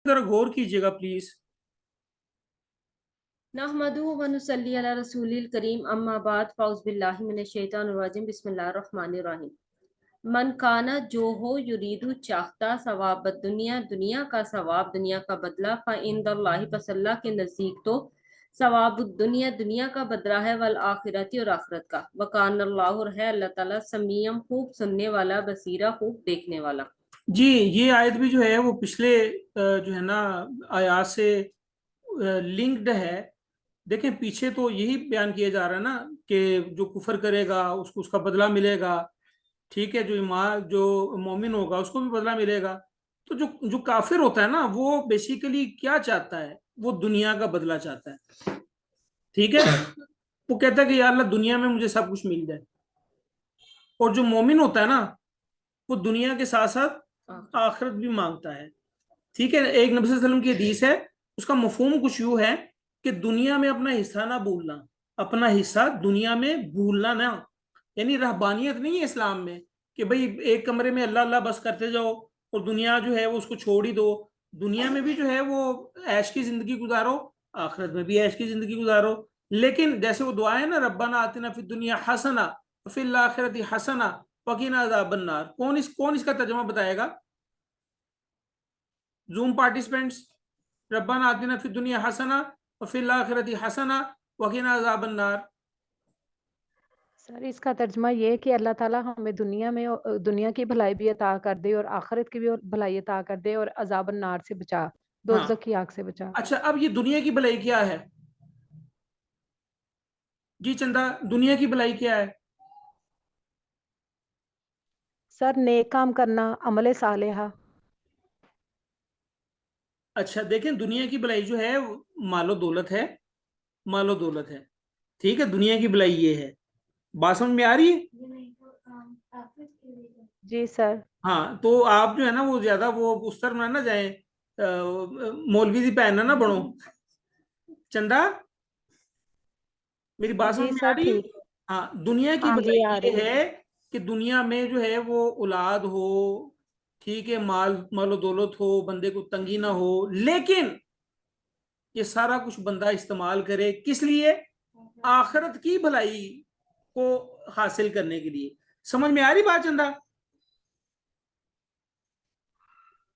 ذرا غور کیجیے گا پلیز. نحمدہ و نصلی علی رسول الکریم اما بعد فاعوذ باللہ من الشیطان الرجیم بسم اللہ الرحمن الرحیم. من کانا جو ہو یریدو چاہتا ثواب دنیا دنیا کا ثواب دنیا کا بدلہ فعند اللہ پس اللہ کے نزدیک تو ثواب الدنیا دنیا کا بدلہ ہے والآخرتی اور آخرت کا. وکان اللہ اور ہے اللہ تعالیٰ سمیع خوب سننے والا بصیرہ خوب دیکھنے والا. جی یہ آیت بھی جو ہے وہ پچھلے جو ہے نا آیات سے لنکڈ ہے. دیکھیں پیچھے تو یہی بیان کیا جا رہا ہے نا کہ جو کفر کرے گا اس کو اس کا بدلہ ملے گا, ٹھیک ہے, جو ایمان جو مومن ہوگا اس کو بھی بدلہ ملے گا. تو جو کافر ہوتا ہے نا وہ بیسیکلی کیا چاہتا ہے, وہ دنیا کا بدلہ چاہتا ہے, ٹھیک ہے. وہ کہتا ہے کہ یا اللہ دنیا میں مجھے سب کچھ مل جائے. اور جو مومن ہوتا ہے نا وہ دنیا کے ساتھ ساتھ آخرت بھی مانگتا ہے, ٹھیک ہے. ایک نبی صلی اللہ علیہ وسلم کی حدیث ہے, اس کا مفہوم کچھ یوں ہے کہ دنیا میں اپنا حصہ نہ بھولنا, اپنا حصہ دنیا میں بھولنا نہ. یعنی رہبانیت نہیں ہے اسلام میں کہ بھئی ایک کمرے میں اللہ اللہ بس کرتے جاؤ اور دنیا جو ہے وہ اس کو چھوڑ ہی دو. دنیا میں بھی جو ہے وہ عیش کی زندگی گزارو, آخرت میں بھی عیش کی زندگی گزارو. لیکن جیسے وہ دعا ہے نا ربنا آتنا فی الدنیا حسنہ وفی الآخرۃ حسنہ وقنا عذاب النار. کون اس کا ترجمہ بتائے گا؟ زوم پارٹیسپینٹس, ربنا آتنا فی الدنیا حسنہ وفی الآخرۃ حسنہ وقنا عذاب النار. سر اس کا ترجمہ یہ ہے کہ اللہ تعالیٰ ہمیں دنیا کی بھلائی بھی عطا کر دے اور آخرت کی بھی بھلائی عطا کر دے اور عذاب النار سے بچا, دوزخ کی آگ سے بچا. اچھا اب یہ دنیا کی بھلائی کیا ہے جی چندہ, دنیا کی بھلائی کیا ہے؟ سر نیک کام کرنا, عمل صالحہ. اچھا دیکھیں دنیا کی بھلائی جو ہے مال و دولت ہے, مال و دولت ہے, ٹھیک ہے. دنیا کی بھلائی یہ ہے, بات سمجھ میں آ رہی ہے؟ جی سر. ہاں تو آپ جو ہے نا وہ زیادہ وہ اس طرح نہ جائیں, مولوی دی پہننا نہ بنو. چندہ میری بات جی سمجھ میں سر آ رہی ہے؟ ٹھیک. ہاں دنیا کی ہاں جی آ بھلائی یہ رہی ہے کہ دنیا میں جو ہے وہ اولاد ہو, ٹھیک ہے, مال و دولت ہو, بندے کو تنگی نہ ہو, لیکن یہ سارا کچھ بندہ استعمال کرے کس لیے؟ آخرت کی بھلائی کو حاصل کرنے کے لیے. سمجھ میں آ رہی بات چندہ؟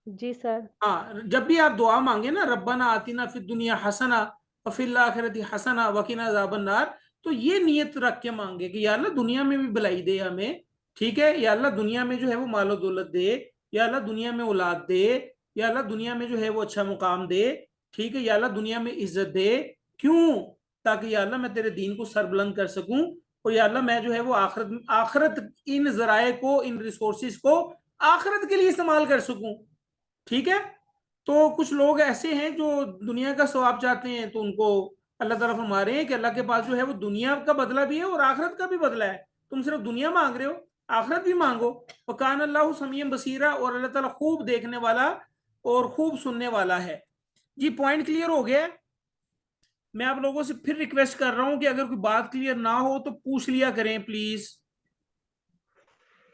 جی سر. ہاں جب بھی آپ دعا مانگے نا ربنا آتنا فی الدنیا حسنہ وفی الآخرۃ حسنہ وقنا عذاب النار, تو یہ نیت رکھ کے مانگے کہ یا اللہ دنیا میں بھی بھلائی دے ہمیں, ٹھیک ہے, یا اللہ دنیا میں جو ہے وہ مال و دولت دے, یا اللہ دنیا میں اولاد دے, یا اللہ دنیا میں جو ہے وہ اچھا مقام دے, ٹھیک ہے, یا اللہ دنیا میں عزت دے. کیوں؟ تاکہ یا اللہ میں تیرے دین کو سر بلند کر سکوں, اور یا اللہ میں جو ہے وہ آخرت ان ذرائع کو, ان ریسورسز کو آخرت کے لیے استعمال کر سکوں, ٹھیک ہے. تو کچھ لوگ ایسے ہیں جو دنیا کا ثواب چاہتے ہیں, تو ان کو اللہ تعالیٰ فرما رہے ہیں کہ اللہ کے پاس جو ہے وہ دنیا کا بدلہ بھی ہے اور آخرت کا بھی بدلہ ہے. تم صرف دنیا مانگ رہے ہو, آخرت بھی مانگو. وکان اللہ سمیع بصیرہ, اور اللہ تعالیٰ خوب دیکھنے والا اور خوب سننے والا ہے. جی پوائنٹ کلیئر ہو گیا؟ میں آپ لوگوں سے پھر ریکویسٹ کر رہا ہوں کہ اگر کوئی بات کلیئر نہ ہو تو پوچھ لیا کریں پلیز.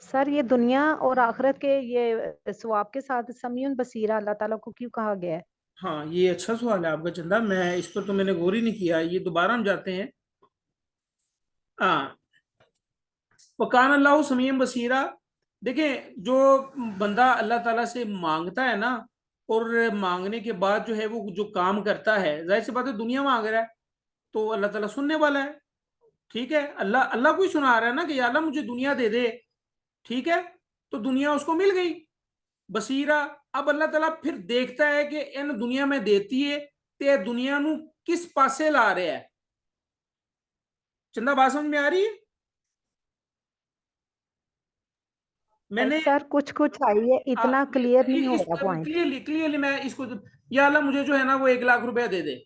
سر یہ دنیا اور آخرت کے یہ ثواب کے ساتھ سمیع بصیرہ اللہ تعالیٰ کو کیوں کہا گیا ہے؟ ہاں یہ اچھا سوال ہے آپ کا چندہ, میں اس پر تو میں نے غور ہی نہیں کیا. یہ دوبارہ ہم جاتے ہیں. وکان اللہ سمیع بصیرہ. دیکھیں جو بندہ اللہ تعالیٰ سے مانگتا ہے نا, اور مانگنے کے بعد جو ہے وہ جو کام کرتا ہے, ظاہر سی بات ہے دنیا مانگ رہا ہے تو اللہ تعالیٰ سننے والا ہے, ٹھیک ہے. اللہ کو ہی سنا رہا ہے نا کہ یا اللہ مجھے دنیا دے دے, ٹھیک ہے, تو دنیا اس کو مل گئی. بصیرہ, اب اللہ تعالیٰ پھر دیکھتا ہے کہ ان دنیا میں دیتی ہے تے دنیا نو کس پاسے لا رہا ہے. چندہ بات سمجھ میں آ رہی ہے؟ میں نے سر کچھ آئیے, اتنا کلیئر نہیں ہو رہا پوائنٹ. کلیئرلی میں اس کو, یا اللہ مجھے جو ہے نا وہ 1,00,000 روپیہ دے دے,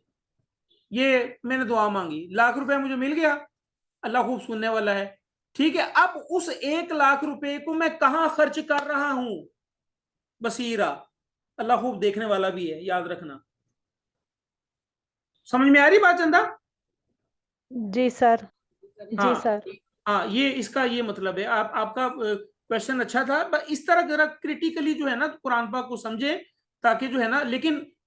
یہ میں نے دعا مانگی, 1,00,000 روپیہ مجھے مل گیا, اللہ خوب سننے والا ہے, ٹھیک ہے. اب اس 1,00,000 روپے کو میں کہاں خرچ کر رہا ہوں؟ بصیرہ, اللہ خوب دیکھنے والا بھی ہے, یاد رکھنا. سمجھ میں آ رہی بات چندہ؟ جی سر. جی سر. ہاں یہ اس کا یہ مطلب ہے. آپ کا کوشچن اچھا تھا, اس طرح ذرا کریٹیکلی جو ہے نا قرآن پاک کو سمجھے, تاکہ جو ہے نا, لیکن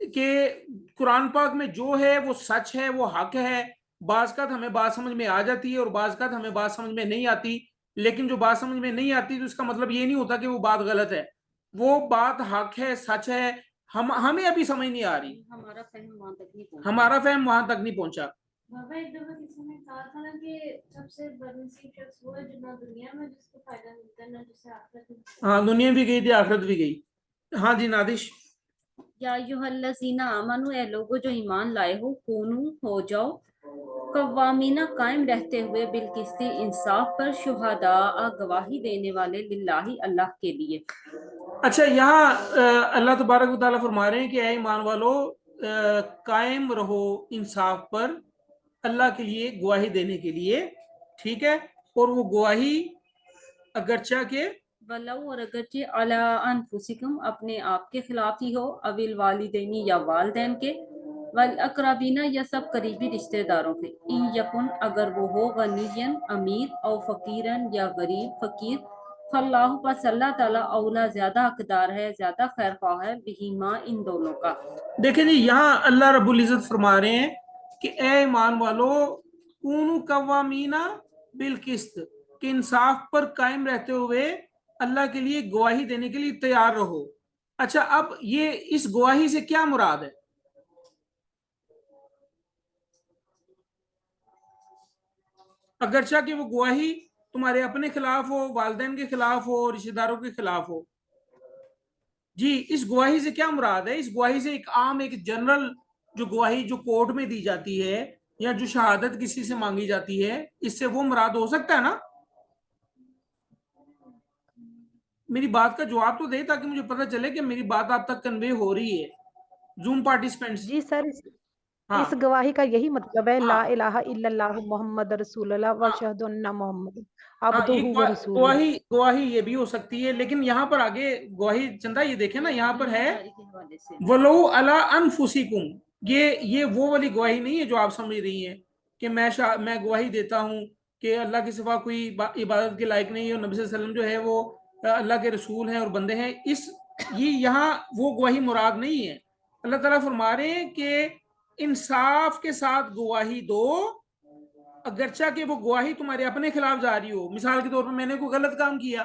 کہ قرآن پاک میں جو ہے وہ سچ ہے، وہ حق ہے. بعض کا ہمیں بات سمجھ میں آ جاتی ہے اور بعض کا ہمیں بات سمجھ میں نہیں آتی، لیکن جو بات سمجھ میں نہیں آتی تو اس کا مطلب یہ نہیں ہوتا کہ وہ بات غلط ہے. وہ بات حق ہے، سچ ہے، ہمیں ابھی سمجھ نہیں آ رہی، ہمارا فہم وہاں تک نہیں پہنچا. ہمارا فہم وہاں تک نہیں پہنچا. بابا ایک دفعہ کسی نے کہا تھا نا کہ سب سے بدنصیب شخص وہ ہے جو نہ دنیا میں جس کو فائدہ ملتا ہے نہ جسے آخرت میں. ہاں، دنیا بھی گئی تھی، آخرت بھی گئی. ہاں جی نادش. یا ایھا الذین آمنو، اے لوگو جو ایمان لائے ہو، کونو ہو جاؤ، قوامین قائم رہتے ہوئے، بالقسط انصاف پر، شہداء گواہی دینے والے، للہ اللہ کے لیے. اچھا، یہاں اللہ تبارک و تعالیٰ فرما رہے ہیں کہ اے ایمان والو قائم رہو انصاف پر اللہ کے لیے گواہی دینے کے لیے، ٹھیک ہے. اور وہ گواہی اگرچہ کہ ولو، اور اگرچہ علی انفسکم، اپنے آپ کے خلاف ہی ہو، اویل والدینی، یا والدین کے، والاقربین، یا سب قریبی رشتہ داروں کے، ان یکن، اگر وہ ہو، غنین، امیر، او فقیرن، یا غریب فقیر، فاللہ، پس اللہ تعالیٰ، اولا، زیادہ حقدار ہے، زیادہ خیر خواہ ہے، بہما، ان دونوں کا. دیکھیں جی، یہاں اللہ رب العزت فرما رہے ہیں کہ اے ایمان والو کونوا قوامین بالقسط، کہ انصاف پر قائم رہتے ہوئے اللہ کے لیے گواہی دینے کے لیے تیار رہو. اچھا، اب یہ اس گواہی سے کیا مراد ہے؟ اگرچہ کہ وہ گواہی تمہارے اپنے خلاف ہو، والدین کے خلاف ہو، رشتہ داروں کے خلاف ہو. جی، اس گواہی سے کیا مراد ہے؟ اس گواہی سے ایک عام، ایک جنرل جو گواہی جو کورٹ میں دی جاتی ہے یا جو شہادت کسی سے مانگی جاتی ہے، اس سے وہ مراد ہو سکتا ہے نا؟ میری بات کا جواب تو دے تاکہ مجھے پتہ چلے کہ میری بات آپ تک کنوے ہو رہی ہے. Zoom participants. جی سر، ہاں اس گواہی کا یہی مطلب ہے، لا ہاں الہ الا اللہ محمد رسول اللہ ہاں واشہد ان محمد ہاں، عبدہ یہ ورسولہ. گواہی یہ بھی ہو سکتی ہے، لیکن یہاں پر آگے گواہی چندہ یہ دیکھیں نا، یہاں پر ہے دنیاداری کے حوالے سے. ولو علی انفسکم. یہ وہ والی گواہی نہیں ہے جو آپ سمجھ رہی ہیں کہ میں گواہی دیتا ہوں کہ اللہ کے سوا کوئی عبادت کے لائق نہیں ہے اور نبی صلی اللہ علیہ وسلم جو ہے وہ اللہ کے رسول ہیں اور بندے ہیں. یہ یہاں وہ گواہی مراد نہیں ہے. اللہ تعالیٰ فرما رہے ہیں کہ انصاف کے ساتھ گواہی دو، اگرچہ کہ وہ گواہی تمہارے اپنے خلاف جا رہی ہو. مثال کے طور پر میں نے کوئی غلط کام کیا،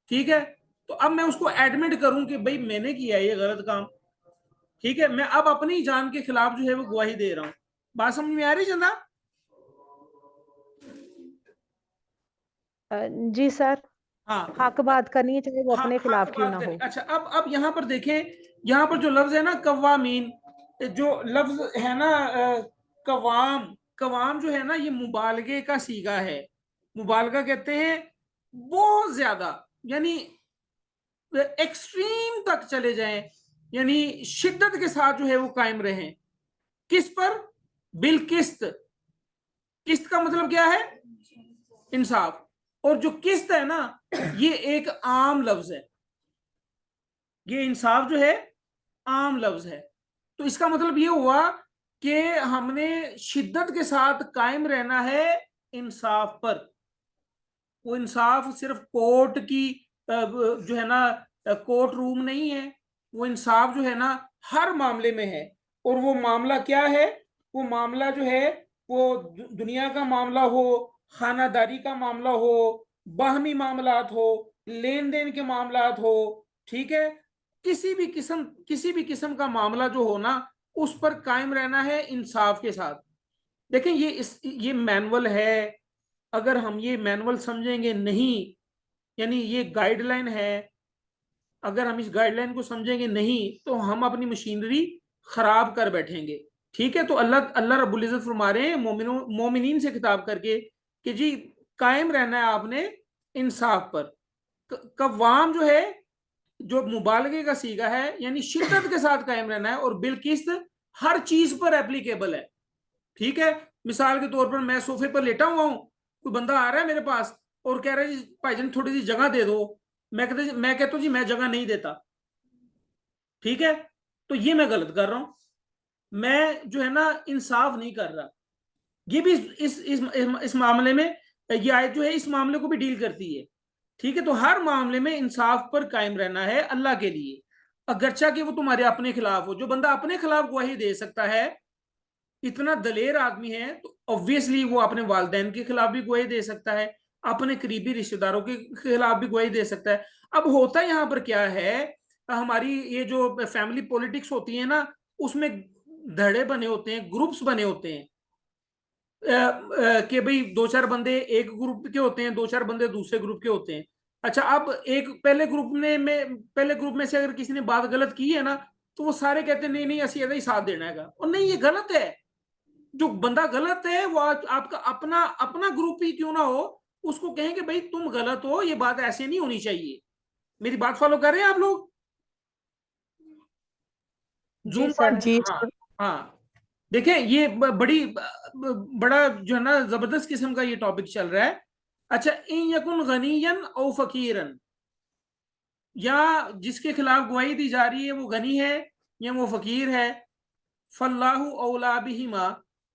ٹھیک ہے، تو اب میں اس کو ایڈمٹ کروں کہ بھئی میں نے کیا یہ غلط کام، ٹھیک ہے، میں اب اپنی جان کے خلاف جو ہے وہ گواہی دے رہا ہوں. بات سمجھ میں آ رہی چندہ؟ جی سر، ہاں حق بات کرنی ہے چاہے وہ ہاں، اپنے حق خلاف کیوں بات نہ کریں. ہو. اچھا، اب یہاں پر دیکھیں، یہاں پر جو لفظ ہے نا قوامین، جو لفظ ہے نا قوام جو ہے نا، یہ مبالغے کا صیغہ ہے. مبالغہ کہتے ہیں بہت زیادہ، یعنی ایکسٹریم تک چلے جائیں، یعنی شدت کے ساتھ جو ہے وہ قائم رہیں. کس پر؟ بالقسط. قسط کا مطلب کیا ہے؟ انصاف. اور جو قسط ہے نا، یہ ایک عام لفظ ہے. یہ انصاف جو ہے عام لفظ ہے. تو اس کا مطلب یہ ہوا کہ ہم نے شدت کے ساتھ قائم رہنا ہے انصاف پر. وہ انصاف صرف کورٹ کی جو ہے نا کورٹ روم نہیں ہے، وہ انصاف جو ہے نا ہر معاملے میں ہے. اور وہ معاملہ کیا ہے؟ وہ معاملہ جو ہے وہ دنیا کا معاملہ ہو، خانہ داری کا معاملہ ہو، باہمی معاملات ہو، لین دین کے معاملات ہو، ٹھیک ہے، کسی بھی قسم کا معاملہ جو ہو نا، اس پر قائم رہنا ہے انصاف کے ساتھ. دیکھیں یہ مینول ہے. اگر ہم یہ مینول سمجھیں گے نہیں، یعنی یہ گائیڈ لائن ہے، اگر ہم اس گائیڈ لائن کو سمجھیں گے نہیں تو ہم اپنی مشینری خراب کر بیٹھیں گے. ٹھیک ہے، تو اللہ رب العزت فرما رہے ہیں مومنین سے خطاب کر کے کہ جی قائم رہنا ہے آپ نے انصاف پر. قوام جو ہے جو مبالغے کا صیغہ ہے، یعنی شدت کے ساتھ قائم رہنا ہے، اور بالقسط ہر چیز پر اپلیکیبل ہے. ٹھیک ہے، مثال کے طور پر میں صوفے پر لیٹا ہوا ہوں، کوئی بندہ آ رہا ہے میرے پاس اور کہہ رہا ہے جی بھائی جان تھوڑی سی جگہ دے دو. میں کہتا ہوں جی میں جگہ نہیں دیتا. ٹھیک ہے، تو یہ میں غلط کر رہا ہوں، میں جو ہے نا انصاف نہیں کر رہا. یہ بھی اس معاملے میں، یہ آیت جو ہے اس معاملے کو بھی ڈیل کرتی ہے ٹھیک ہے, تو ہر معاملے میں انصاف پر قائم رہنا ہے اللہ کے لیے, اگرچہ کہ وہ تمہارے اپنے خلاف ہو. جو بندہ اپنے خلاف گواہی دے سکتا ہے, اتنا دلیر آدمی ہے, تو obviously وہ اپنے والدین کے خلاف بھی گواہی دے سکتا ہے, اپنے قریبی رشتہ داروں کے خلاف بھی گواہی دے سکتا ہے. اب ہوتا یہاں پر کیا ہے, ہماری یہ جو فیملی پولیٹکس ہوتی ہے نا, اس میں دھڑے بنے ہوتے ہیں, گروپس بنے ہوتے ہیں, کہ بھئی 2-4 بندے ایک گروپ کے ہوتے ہیں, 2-4 بندے دوسرے گروپ کے ہوتے ہیں. اچھا, اب ایک پہلے گروپ میں سے اگر کسی نے بات غلط کی ہے نا, تو وہ سارے کہتے ہیں نہیں نہیں اسی ایسا ہی ساتھ دینا ہے, اور نہیں, یہ غلط ہے. جو بندہ غلط ہے وہ آپ کا اپنا گروپ ہی کیوں نہ ہو, اس کو کہیں کہ بھئی تم غلط ہو, یہ بات ایسے نہیں ہونی چاہیے. میری بات فالو کر رہے ہیں آپ لوگ؟ جی سر. ہاں, دیکھیں یہ بڑا جو ہے نا زبردست قسم کا یہ ٹاپک چل رہا ہے. اچھا, ان یکن غنیًا او فقیرًا, یا جس کے خلاف گواہی دی جا رہی ہے وہ غنی ہے یا وہ فقیر ہے, فاللہ اولا بہما,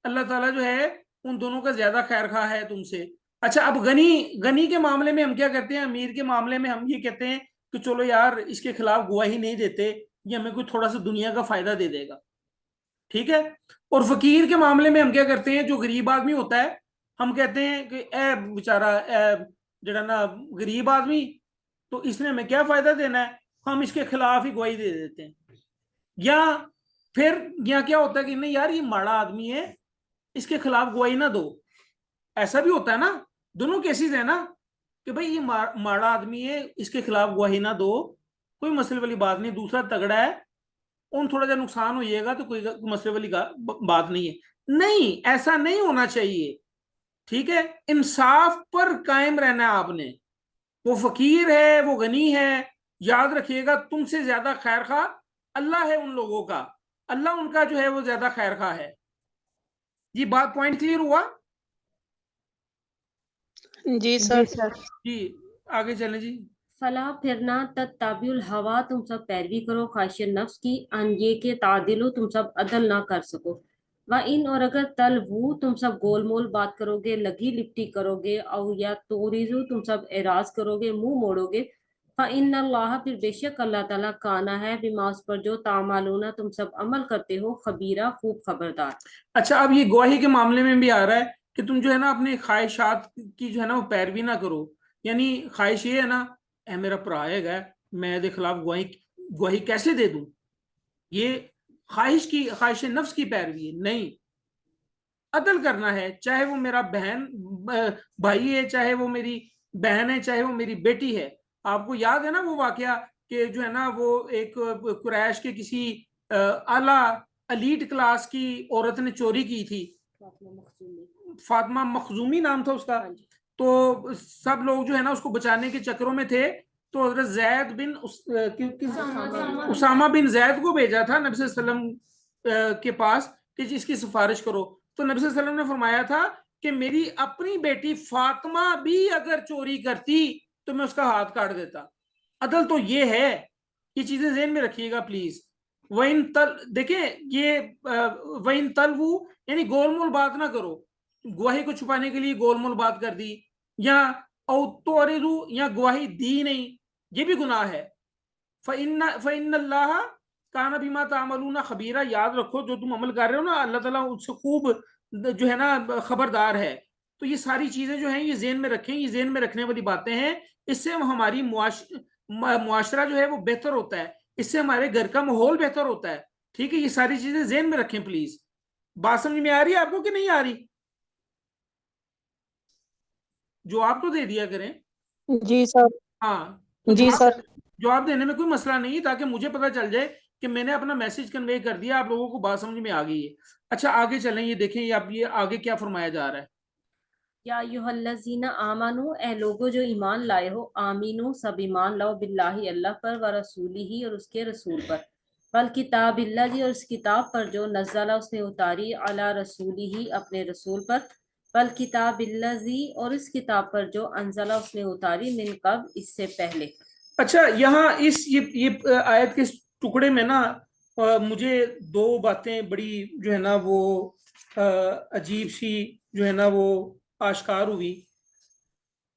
اللہ تعالیٰ جو ہے ان دونوں کا زیادہ خیر خواہ ہے تم سے. اچھا, اب غنی کے معاملے میں ہم کیا کرتے ہیں, امیر کے معاملے میں ہم یہ کہتے ہیں کہ چلو یار اس کے خلاف گواہی نہیں دیتے, یہ ہمیں کوئی تھوڑا سا دنیا کا فائدہ دے دے گا, ٹھیک ہے. اور فقیر کے معاملے میں ہم کیا کرتے ہیں, جو غریب آدمی ہوتا ہے ہم کہتے ہیں کہ اے بیچارہ, جڑا نا غریب آدمی, تو اس نے ہمیں کیا فائدہ دینا ہے, ہم اس کے خلاف ہی گواہی دے دیتے ہیں. یا پھر یہاں کیا ہوتا ہے کہ نہیں یار یہ ماڑا آدمی ہے, اس کے خلاف گواہی نہ دو. ایسا بھی ہوتا ہے نا, دونوں کیسز ہیں نا, کہ بھئی یہ ماڑا آدمی ہے, اس کے خلاف گواہی نہ دو, کوئی مسئلے والی بات نہیں. دوسرا تگڑا ہے, ان تھوڑا جا نقصان ہو جائے گا تو کوئی مسئلے والی بات نہیں ہے. نہیں, ایسا نہیں ہونا چاہیے, ٹھیک ہے. انصاف پر قائم رہنا ہے آپ نے. وہ فقیر ہے, وہ غنی ہے, یاد رکھیے گا تم سے زیادہ خیر خواہ اللہ ہے ان لوگوں کا, اللہ ان کا جو ہے وہ زیادہ خیر خواہ ہے. یہ بات پوائنٹ کلیئر ہوا؟ جی سر. جی آگے چلیں جی. فلا پھر نہ تتبعوا الہوا, تم سب پیروی کرو خواہش نفس کی, ان یہ کہ تعدلو تم سب عدل نہ کر سکو. وَإِن, اور اگر تلوو تم سب گول مول بات کرو گے, لگی لپٹی کرو گے, او یا توریزو تم سب اعراض کرو گے, منہ موڑو گے, فَإِنَّ اللَّهَ, پھر بے شک اللہ تعالیٰ, کانا ہے, بما اس پر جو تعملون تم سب عمل کرتے ہو, خبیرہ خوب خبردار. اچھا, اب یہ گواہی کے معاملے میں بھی آ رہا ہے کہ تم جو ہے نا اپنے خواہشات کی جو ہے نا وہ پیروی نہ کرو. یعنی خواہش یہ ہے نا, اے میرا بھرا ہے گا, میں دے خلاف گواہی کیسے دے دوں, یہ خواہش نفس کی پیروی ہے. نہیں, عدل کرنا ہے, چاہے وہ میرا بھائی ہے, چاہے وہ میری بہن ہے, چاہے وہ میری بیٹی ہے. آپ کو یاد ہے نا وہ واقعہ کہ جو ہے نا وہ ایک قریش کے کسی اعلیٰ ایلیٹ کلاس کی عورت نے چوری کی تھی, فاطمہ مخزومی نام تھا اس کا. تو سب لوگ جو ہے نا اس کو بچانے کے چکروں میں تھے, تو حضرت زید بن اسامہ بن زید کو بھیجا تھا نبی صلی اللہ علیہ وسلم کے پاس کہ جس کی سفارش کرو. تو نبی صلی اللہ علیہ وسلم نے فرمایا تھا کہ میری اپنی بیٹی فاطمہ بھی اگر چوری کرتی تو میں اس کا ہاتھ کاٹ دیتا. عدل تو یہ ہے, یہ چیزیں ذہن میں رکھیے گا پلیز. دیکھیں یہ وَإِن تَلْوُوا, یعنی گول مول بات نہ کرو, گواہی کو چھپانے کے لیے گول مول بات کر دی, یا او تُعْرِضُوا, یا گواہی دی نہیں, یہ بھی گناہ ہے. فَإِنَّ اللَّهَ کَانَ بِمَا تَعْمَلُونَ خَبِیرًا, یاد رکھو جو تم عمل کر رہے ہو نا, اللہ تعالیٰ اس سے خوب جو ہے نا خبردار ہے. تو یہ ساری چیزیں جو ہیں یہ ذہن میں رکھیں, یہ ذہن میں رکھنے والی باتیں ہیں. اس سے ہماری معاشرہ جو ہے وہ بہتر ہوتا ہے, اس سے ہمارے گھر کا ماحول بہتر ہوتا ہے. ٹھیک ہے, یہ ساری چیزیں ذہن میں رکھیں پلیز. بات سمجھ میں آ رہی ہے آپ کو کہ نہیں آ رہی؟ جواب تو دے دیا کریں. جی سر. ہاں, تو جی سر. جواب دینے میں کوئی مسئلہ نہیں, تاکہ مجھے پتا چل جائے کہ میں نے اپنا میسج کنوے کر دیا, آپ لوگوں کو بات سمجھ میں آ گئی ہے. اچھا آگے چلیں, یہ دیکھیں یہ آگے کیا فرمایا جا رہا ہے. یا ایھا الذین آمنو, اے لوگو جو ایمان لائے ہو, آمینو سب ایمان لاؤ, باللہ اللہ پر, ورسولہ اور اس کے رسول پر, والکتاب اللہ اور اس کتاب پر جو نزلہ اس نے اتاری, علی رسولہ اپنے رسول پر, والکتاب اللہ اور اس کتاب پر جو انزلہ اس نے اتاری, من قبل اس سے پہلے. اچھا, یہاں یہ آیت کے ٹکڑے میں نا مجھے دو باتیں بڑی جو ہے نا وہ عجیب سی جو ہے نا وہ آشکار ہوئی.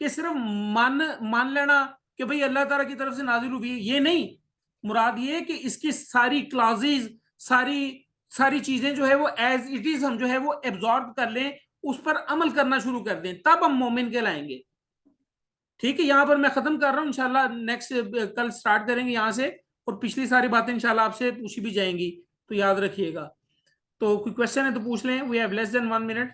کہ صرف مان لینا کہ بھئی اللہ تعالیٰ کی طرف سے نازل ہوئی ہے، یہ نہیں، مراد یہ ہے کہ اس کی ساری کلازز، ساری چیزیں جو ہے وہ ایز اٹ از ہم جو ہے وہ ایبزارب کر لیں، اس پر عمل کرنا شروع کر دیں، تب ہم مومن کہلائیں گے. ٹھیک ہے، یہاں پر میں ختم کر رہا ہوں. انشاءاللہ نیکسٹ کل سٹارٹ کریں گے یہاں سے، اور پچھلی ساری باتیں انشاءاللہ آپ سے پوچھی بھی جائیں گی، تو یاد رکھیے گا. تو کوئی کوشچن ہے تو پوچھ لیں. We have less than 1 minute.